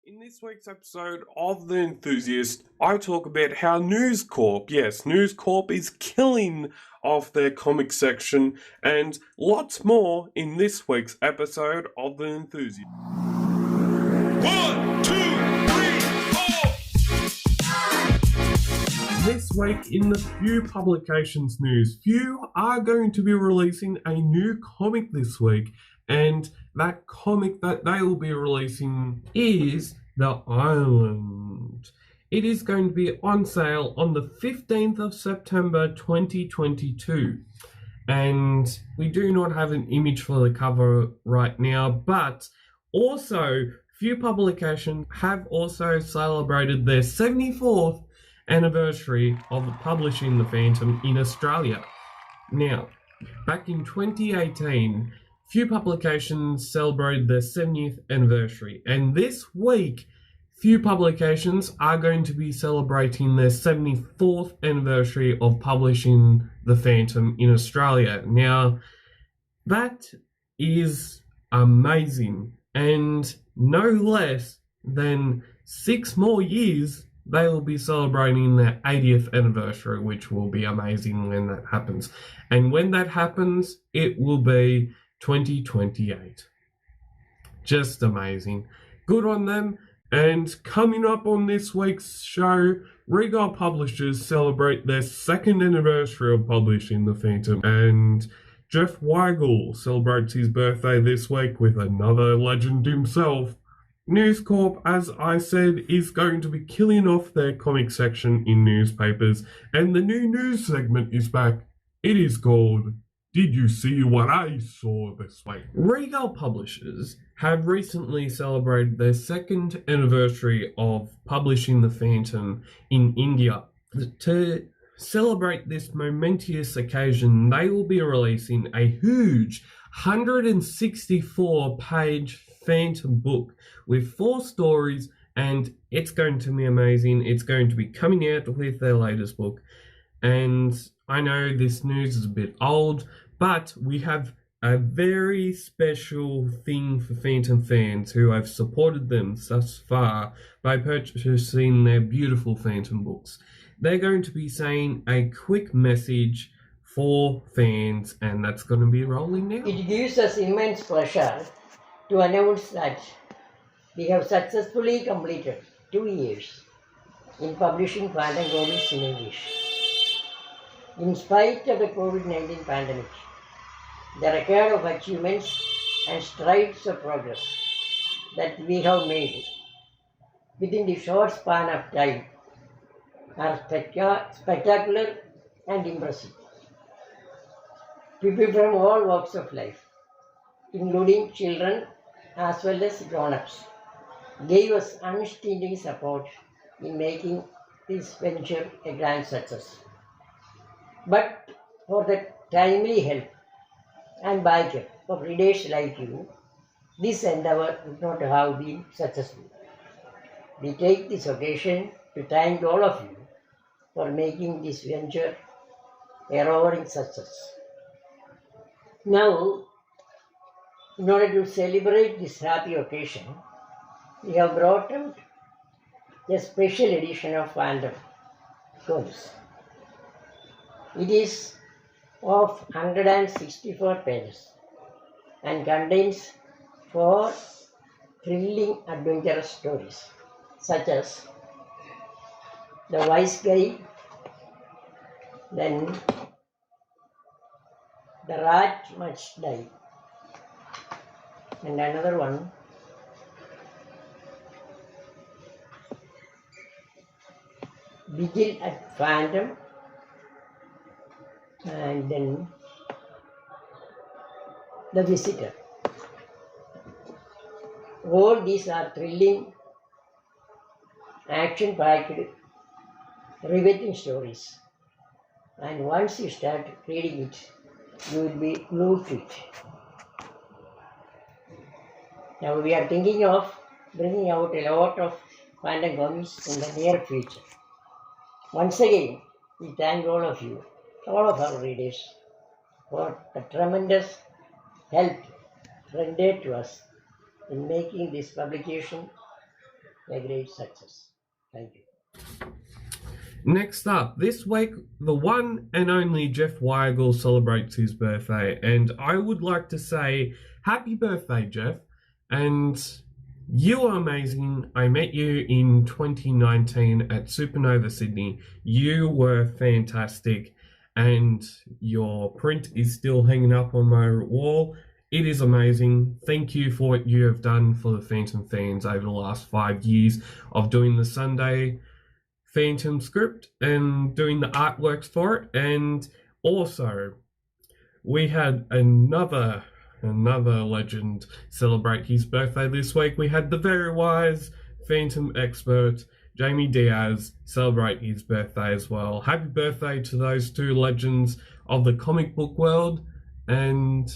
In this week's episode of The Enthusiast, I talk about how NewsCorp, yes, NewsCorp is killing off their comic section, and lots more in this week's episode of The Enthusiast. 1, 2, 3, 4! This week in the Few Publications news, Few are going to be releasing a new comic this week, and that comic that they will be releasing is The Island. It is going to be on sale on the 15th of September 2022. And we do not have an image for the cover right now, but also Few Publications have also celebrated their 74th anniversary of publishing The Phantom in Australia. Now, back in 2018, Few Publications celebrated their 70th anniversary, and this week, Few Publications are going to be celebrating their 74th anniversary of publishing The Phantom in Australia. Now, that is amazing, and no less than 6 more years they will be celebrating their 80th anniversary, which will be amazing when that happens. And when that happens, it will be 2028. Just amazing. Good on them. And coming up on this week's show, Regal Publishers celebrate their 2nd anniversary of publishing The Phantom, and Jeff Weigel celebrates his birthday this week with another legend himself. NewsCorp, as I said, is going to be killing off their comic section in newspapers, and the new news segment is back. It is called Did You See What I Saw This Week? Regal Publishers have recently celebrated their 2nd anniversary of publishing The Phantom in India. To celebrate this momentous occasion, they will be releasing a huge 164-page Phantom book with 4 stories, and it's going to be amazing. It's going to be coming out with their latest book, and I know this news is a bit old, but we have a very special thing for Phantom fans who have supported them thus far by purchasing their beautiful Phantom books. They're going to be saying a quick message for fans, and that's going to be rolling now. It gives us immense pleasure to announce that we have successfully completed 2 years in publishing Phantom comics in English. In spite of the COVID-19 pandemic, the record of achievements and strides of progress that we have made within the short span of time are spectacular and impressive. People from all walks of life, including children as well as grown-ups, gave us unstinting support in making this venture a grand success. But for the timely help and backup of readers like you, this endeavor would not have been successful. We take this occasion to thank all of you for making this venture a roaring success. Now, in order to celebrate this happy occasion, we have brought out a special edition of Phantom comics. It is of 164 pages and contains 4 thrilling adventurous stories such as The Wise Guy, then The Rat Must Die, and another one, Vigil at Phantom, and then The Visitor. All these are thrilling, action-packed, riveting stories, and once you start reading it, you will be glued to it. Now we are thinking of bringing out a lot of Phantom comics in the near future. Once again, we thank all of you, all of our readers, for the tremendous help rendered to us in making this publication a great success. Thank you. Next up, this week, the one and only Jeff Weigel celebrates his birthday, and I would like to say happy birthday, Jeff. And you are amazing. I met you in 2019 at Supernova Sydney. You were fantastic, and your print is still hanging up on my wall. It is amazing. Thank you for what you have done for the Phantom fans over the last 5 years of doing the Sunday Phantom script and doing the artworks for it. And also, we had another legend celebrate his birthday this week. We had the very wise Phantom expert Jamie Diaz celebrate his birthday as well. Happy birthday to those two legends of the comic book world, and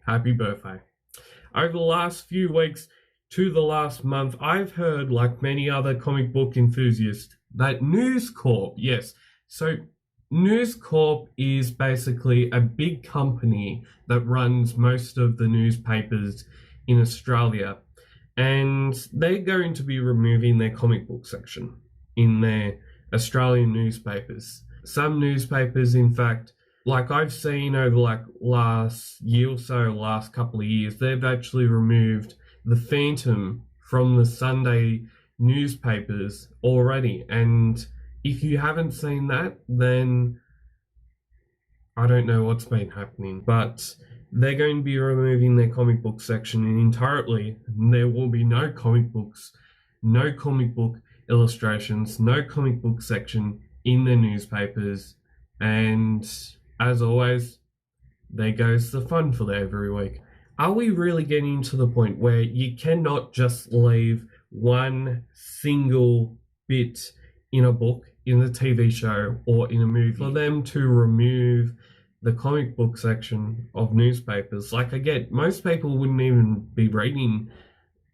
happy birthday. Over the last few weeks to the last month, I've heard, like many other comic book enthusiasts, that NewsCorp, yes, so NewsCorp is basically a big company that runs most of the newspapers in Australia, and they're going to be removing their comic book section in their Australian newspapers. Some newspapers, in fact, like I've seen over like last year or so, last couple of years, they've actually removed the Phantom from the Sunday newspapers already. And if you haven't seen that, then I don't know what's been happening. But they're going to be removing their comic book section entirely. There will be no comic books, no comic book illustrations, no comic book section in the newspapers. And as always, there goes the fun for every week. Are we really getting to the point where you cannot just leave one single bit in a book, in a TV show, or in a movie for them to remove the comic book section of newspapers? Like, I get most people wouldn't even be reading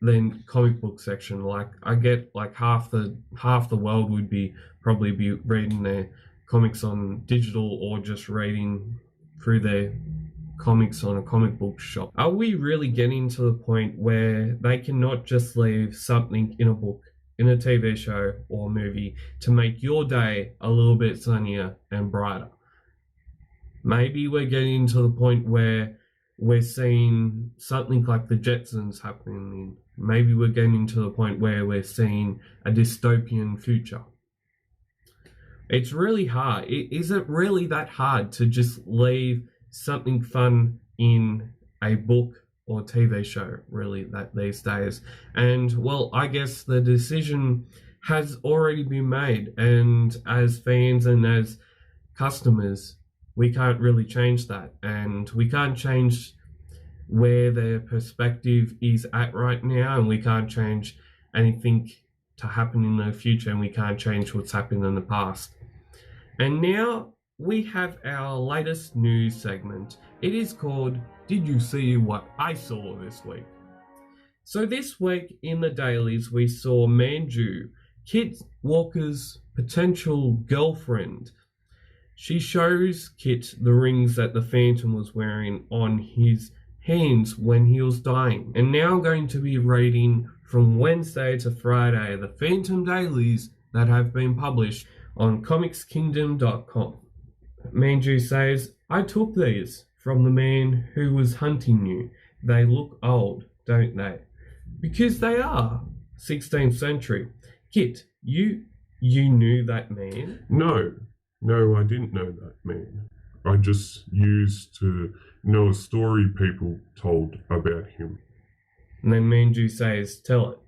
the comic book section. Like, I get like half the world would probably be reading their comics on digital or just reading through their comics on a comic book shop. Are we really getting to the point where they cannot just leave something in a book, in a TV show or movie to make your day a little bit sunnier and brighter? Maybe we're getting to the point where we're seeing something like the Jetsons happening. Maybe we're getting to the point where we're seeing a dystopian future. It's really hard. Is it really that hard to just leave something fun in a book or TV show, really, that these days? And, well, I guess the decision has already been made, and as fans and as customers, we can't really change that, and we can't change where their perspective is at right now, and we can't change anything to happen in the future, and we can't change what's happened in the past. And now we have our latest news segment. It is called Did You See What I Saw This Week? So this week in the dailies we saw Manju, Kit Walker's potential girlfriend. She shows Kit the rings that the Phantom was wearing on his hands when he was dying. And now I'm going to be reading from Wednesday to Friday the Phantom dailies that have been published on comicskingdom.com. Manju says, I took these from the man who was hunting you. They look old, don't they? Because they are. 16th century. Kit, you knew that man? No, I didn't know that man. I just used to know a story people told about him. And then Manju says, tell it.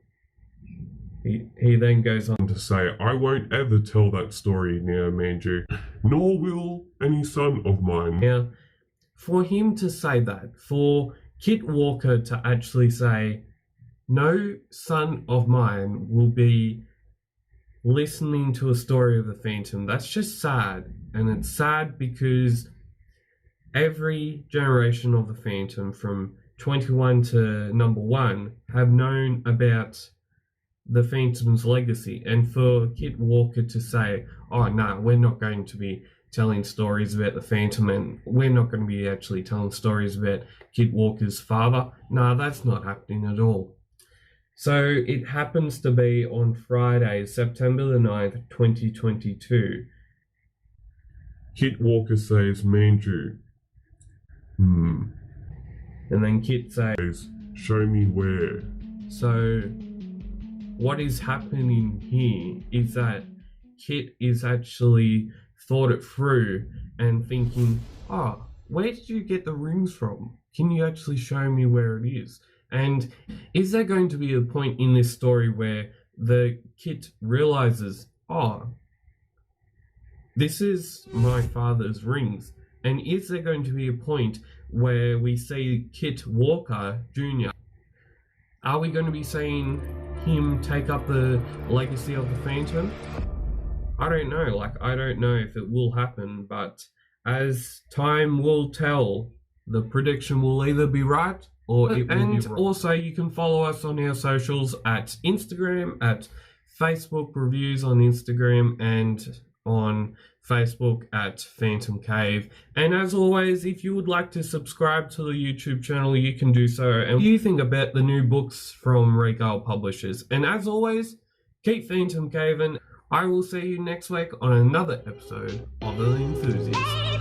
He then goes on to say, I won't ever tell that story now, Manju, nor will any son of mine. Now, for him to say that, for Kit Walker to actually say, no son of mine will be listening to a story of the Phantom, that's just sad. And it's sad because every generation of the Phantom from 21 to number 1 have known about the Phantom's legacy, and for Kit Walker to say, oh no, we're not going to be telling stories about the Phantom, and we're not going to be actually telling stories about Kit Walker's father, no, that's not happening at all. So it happens to be on Friday, September the 9th, 2022. Kit Walker says Manju. And then Kit says, Show me where. so what is happening here is that Kit is actually thought it through and thinking, oh, where did you get the rings from? Can you actually show me where it is? And is there going to be a point in this story where the Kit realizes, oh, this is my father's rings? And is there going to be a point where we see Kit Walker Jr.? Are we going to be seeing him take up the legacy of the Phantom? I don't know. I don't know if it will happen, but as time will tell, the prediction will either be right or it will be wrong. And also, you can follow us on our socials at Instagram, at Facebook Reviews on Instagram, and on Facebook at Phantom Cave. And as always, if you would like to subscribe to the YouTube channel, you can do so. And what do you think about the new books from Regal Publishers? And as always, keep Phantom Caving. I will see you next week on another episode of The Enthusiast.